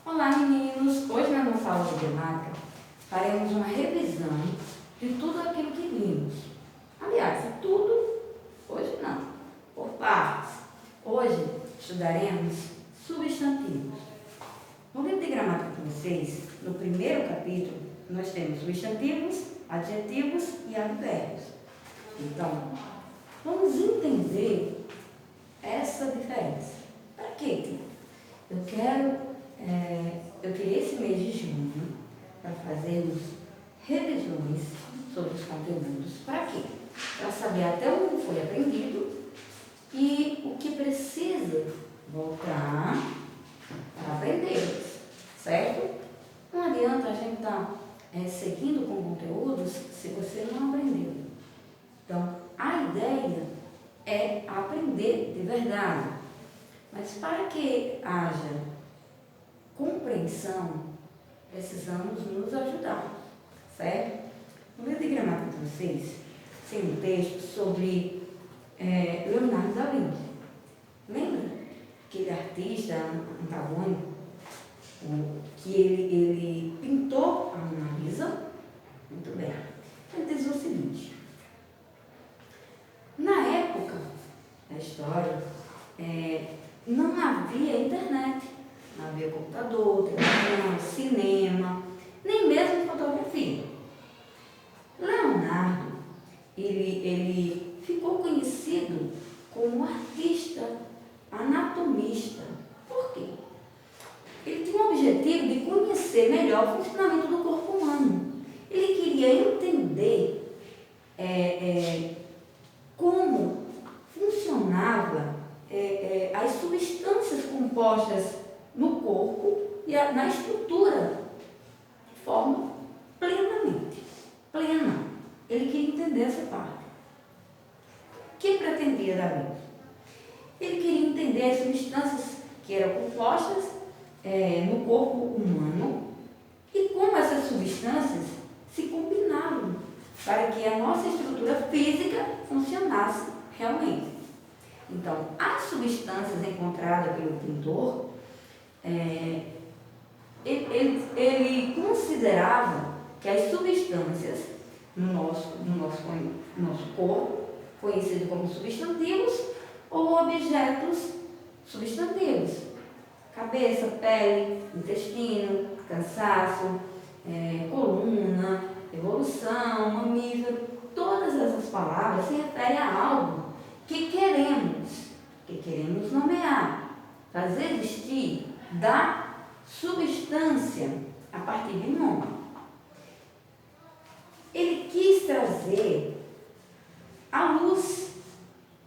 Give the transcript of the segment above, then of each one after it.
Olá meninos, hoje na nossa aula de gramática faremos uma revisão de tudo aquilo que vimos. Aliás, tudo, hoje não, por partes. Hoje estudaremos substantivos. No livro de gramática com vocês, no primeiro capítulo, nós temos substantivos, adjetivos e advérbios. Então, vamos entender essa diferença. Para quê? Eu queria esse mês de junho para fazermos revisões sobre os conteúdos. Para quê? Para saber até onde foi aprendido e o que precisa voltar para aprender, certo? Não adianta a gente estar seguindo com conteúdos se você não aprendeu. Então, a ideia é aprender de verdade. Mas para que haja compreensão, precisamos nos ajudar, certo? No livro de gramática de vocês, tem um texto sobre Leonardo da Vinci. Lembra? Aquele artista antagônico, que ele pintou a Mona Lisa? Muito bem. Ele diz o seguinte: na época da história, não havia internet, não havia computador, televisão, cinema, nem mesmo fotografia. Leonardo, ele ficou conhecido como artista anatomista. Por quê? Ele tinha o objetivo de conhecer melhor o funcionamento do corpo humano. Ele queria entender como funcionava as substâncias compostas no corpo e na estrutura de forma plena. Ele queria entender essa parte. O que pretendia Davi? Ele queria entender as substâncias que eram compostas no corpo humano e como essas substâncias se combinavam para que a nossa estrutura física funcionasse realmente. Então, as substâncias encontradas pelo pintor, ele considerava que as substâncias no nosso corpo, conhecidos como substantivos ou objetos substantivos, cabeça, pele, intestino, cansaço, coluna, evolução, mamífero, todas essas palavras se referem a algo que queremos nomear, fazer existir da substância a partir de um nome. Ele quis trazer a luz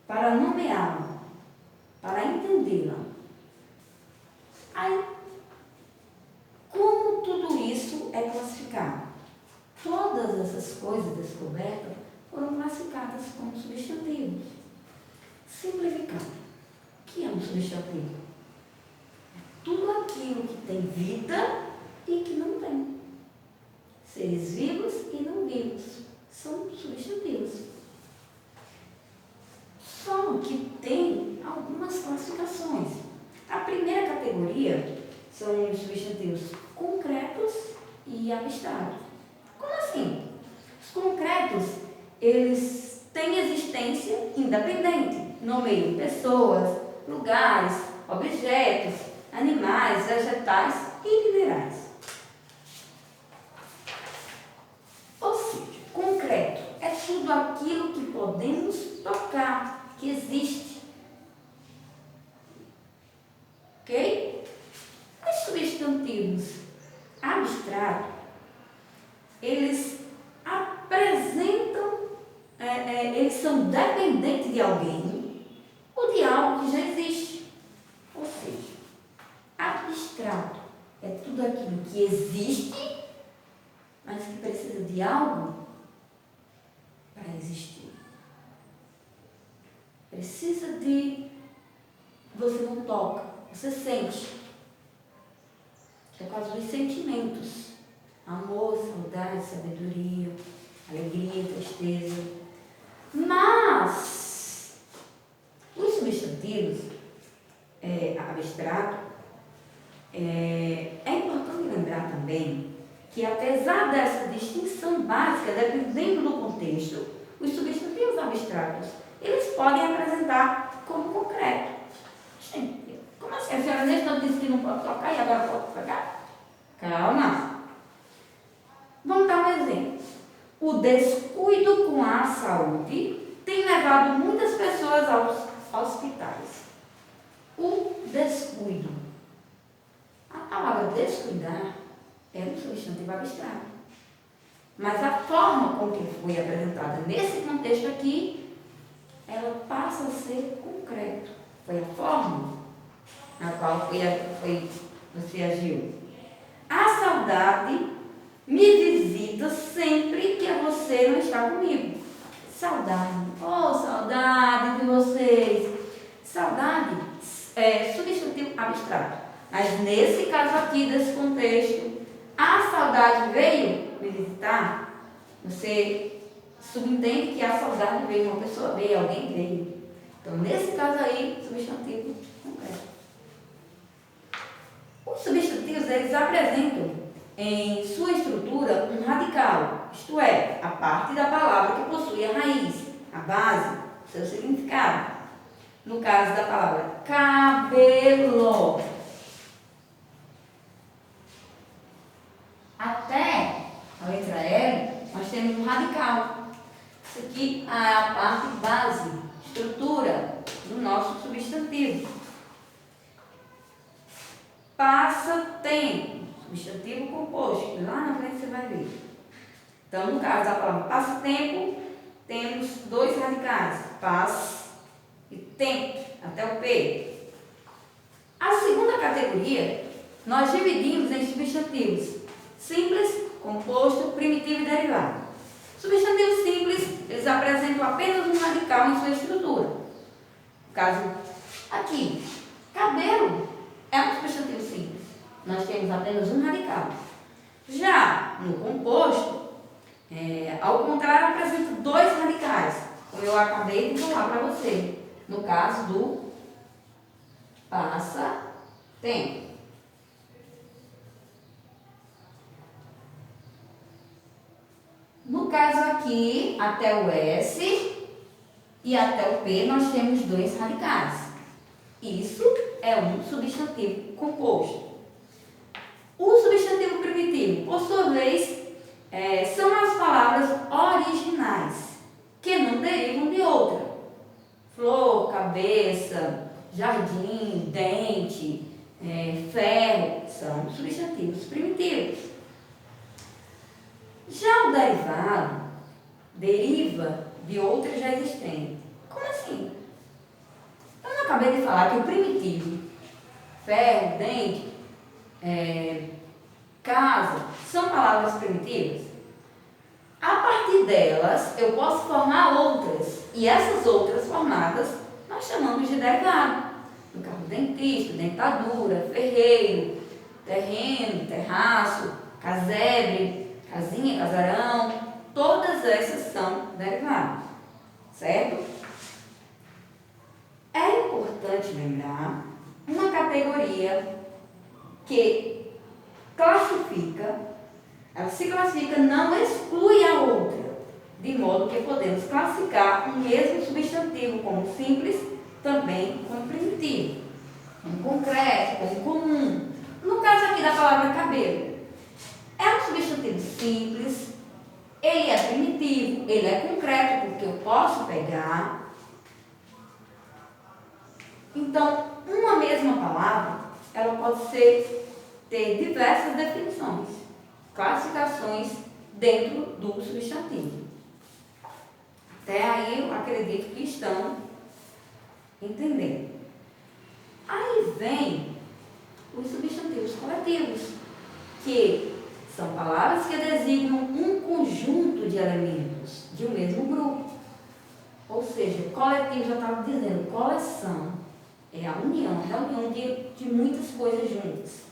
para nomeá-la, para entendê-la. Aí, como tudo isso é classificado? Todas essas coisas descobertas foram classificadas como substantivos. Simplificando, o que é um substantivo? É tudo aquilo que tem vida e que não tem. Seres vivos e não vivos são substantivos. Só que tem algumas classificações. A primeira categoria são os substantivos concretos e abstratos. Como assim? Os concretos, eles têm existência independente. Nomeiam pessoas, lugares, objetos, animais, vegetais e minerais. Ou seja, concreto é tudo aquilo que podemos tocar, que existe. Ok? Os substantivos abstratos, eles apresentam, eles são dependentes de alguém ou de algo que já existe. Ou seja, abstrato é tudo aquilo que existe, mas que precisa de algo para existir. Precisa de... Você não toca, você sente. É por causa dos sentimentos. Amor, saudade, sabedoria, alegria, tristeza. Mas os substantivos abstratos, É importante lembrar também que, apesar dessa distinção básica, dependendo do contexto, os substantivos abstratos, eles podem apresentar como concreto. Gente, como assim? A senhora nesse não disse que não pode tocar e agora pode tocar? Calma. Vamos dar um exemplo. O descuido com a saúde tem levado muitas pessoas aos hospitais. O descuido. A palavra descuidar é um substantivo abstrato. Mas a forma com que foi apresentada nesse contexto aqui, ela passa a ser concreto. Foi a forma na qual você agiu. A saudade me visita sempre que você não está comigo. Saudade. Oh, saudade de vocês. Saudade é substantivo abstrato. Mas nesse caso aqui, desse contexto, a saudade veio me visitar. Você subentende que a saudade veio, uma pessoa veio, alguém veio. Então, nesse caso aí, substantivo concreto. Os substantivos, eles apresentam em sua estrutura um radical, isto é, a parte da palavra que possui a raiz, a base, seu significado. No caso da palavra cabelo, até a letra L, nós temos um radical. Isso aqui é a parte base, estrutura do nosso substantivo. Passatempo, substantivo composto, que lá na frente você vai ver. Então, no caso da palavra passatempo, temos dois radicais, pas e tempo, até o P. A segunda categoria, nós dividimos em substantivos simples, composto, primitivo e derivado. Substantivos simples, eles apresentam apenas um radical em sua estrutura. No caso, aqui, cabelo é um substantivo simples. Nós temos apenas um radical. Já no composto, ao contrário, apresenta dois radicais, como eu acabei de falar para você. No caso do passa-tempo. No caso aqui, até o S e até o P, nós temos dois radicais. Isso é um substantivo composto. O substantivo primitivo, por sua vez, são as palavras originais, que não derivam de outra. Flor, cabeça, jardim, dente, ferro, são substantivos primitivos. Já o derivado deriva de outra já existente. Como assim? Eu não acabei de falar que o primitivo, ferro, dente, casa, são palavras primitivas? A partir delas, eu posso formar outras. E essas outras formadas, nós chamamos de derivado. No caso, dentista, dentadura, ferreiro, terreno, terraço, casebre, casinha, casarão, todas essas são derivados, certo? É importante lembrar uma categoria que ela se classifica, não exclui a outra, de modo que podemos classificar um mesmo substantivo como simples, também como primitivo, como concreto, como comum. No caso aqui da palavra cabelo, é um substantivo simples, ele é primitivo, ele é concreto, porque eu posso pegar. Então, uma mesma palavra, ela pode ter diversas definições, classificações dentro do substantivo. Até aí eu acredito que estão entendendo. Aí vem os substantivos coletivos, que são palavras que designam um conjunto de elementos de um mesmo grupo. Ou seja, coletivo, já estava dizendo, coleção é a união, a reunião de muitas coisas juntas.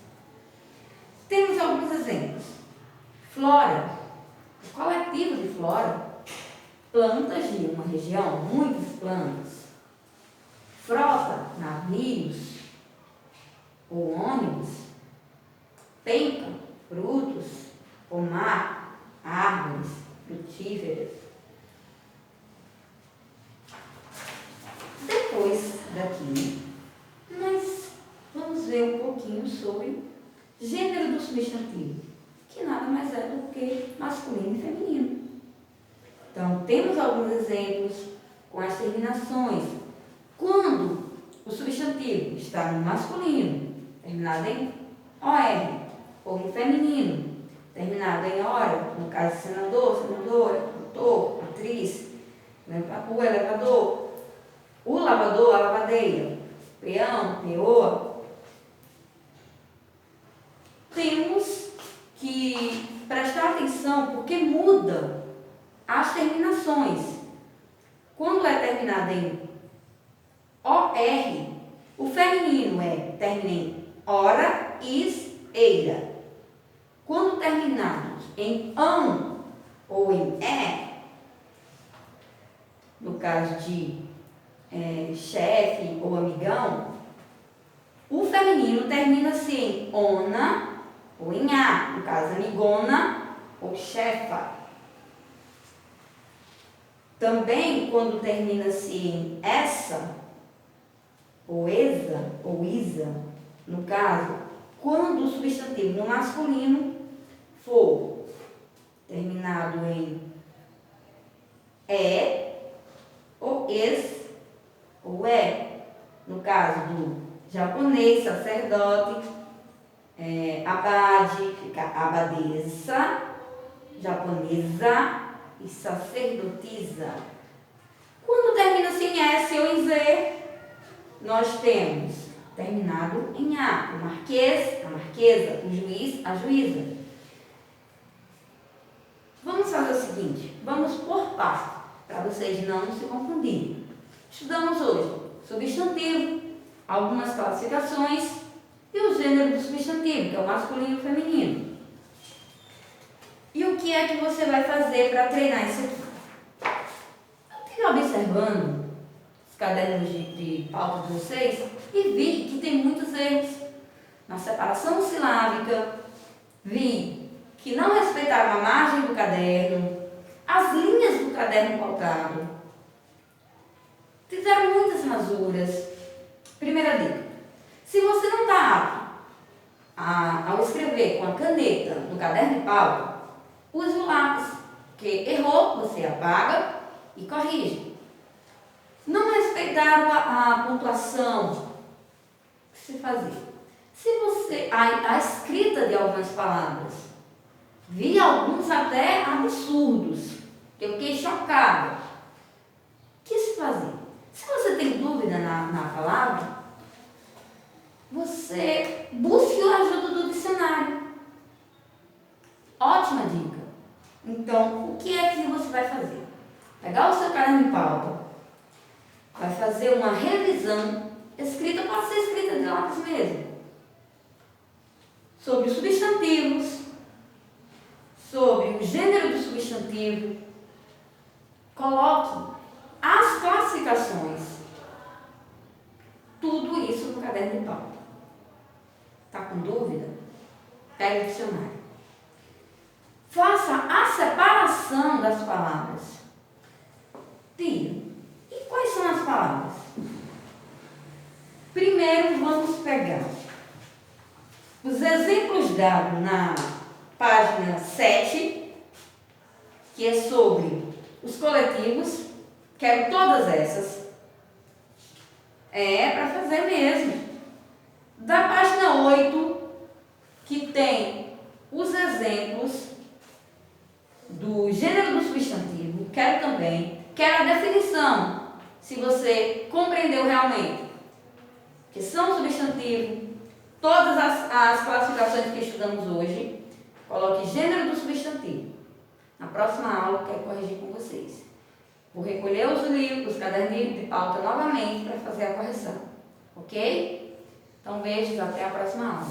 Temos alguns exemplos. Flora, o coletivo de flora, plantas de uma região, muitas plantas. Frota, navios ou ônibus, penca, frutos, pomar, árvores, frutíferas. Depois daqui, nós vamos ver um pouquinho sobre gênero do substantivo, que nada mais é do que masculino e feminino. Então, temos alguns exemplos com as terminações. Quando o substantivo está no masculino, terminado em OR, ou no feminino, terminado em hora, no caso senador, senadora, doutor, atriz, o elevador, o lavador, a lavadeira, peão, peoa. Temos que prestar atenção porque muda as terminações. Quando é terminado em OR, o feminino termina em ora, is, eira. Quando terminados em ão ou em no caso de chefe ou amigão, o feminino termina-se em ona ou em a, no caso amigona ou chefa. Também quando termina-se em essa, ou esa, ou isa, no caso, quando o substantivo no masculino for terminado em ou es, ou no caso do japonês, sacerdote, abade, fica abadesa, japonesa e sacerdotisa. Quando termina-se em S ou em Z, nós temos terminado em A, o marquês, a marquesa, o juiz, a juíza. Vamos fazer o seguinte, vamos por parte, para vocês não se confundirem. Estudamos hoje substantivo, algumas classificações e o gênero do substantivo, que é o masculino e o feminino. E o que é que você vai fazer para treinar isso aqui? Eu estive observando os cadernos de pauta de vocês e vi que tem muitos erros na separação silábica, vi que não respeitaram a margem do caderno, as linhas do caderno pautado, fizeram muitas rasuras. Primeira dica, se você não está apto ao escrever com a caneta do caderno de pauta, use o lápis, porque errou, você apaga e corrige. Não respeitaram a pontuação, o que se fazia? Se você, a escrita de algumas palavras, vi alguns até absurdos, que eu fiquei chocada. O que se fazia? Se você tem dúvida na palavra, você busque a ajuda do dicionário. Ótima dica. Então, o que é que você vai fazer? Pegar o seu caderno de pauta, vai fazer uma revisão, escrita pode ser escrita de lápis mesmo, sobre os substantivos, sobre o gênero do substantivo. Coloque as classificações, tudo isso no caderno de pauta. Está com dúvida? Pega o dicionário. Faça a separação das palavras. Tia, e quais são as palavras? Primeiro vamos pegar os exemplos dados na página 7, que é sobre os coletivos. Quero todas essas. É para fazer mesmo. Da página 8, que tem os exemplos do gênero do substantivo, quero também. Quero a definição, se você compreendeu realmente que são substantivo, todas as classificações que estudamos hoje. Coloque gênero do substantivo. Na próxima aula, eu quero corrigir com vocês. Vou recolher os livros, os caderninhos de pauta novamente para fazer a correção. Ok? Então, beijos, até a próxima aula.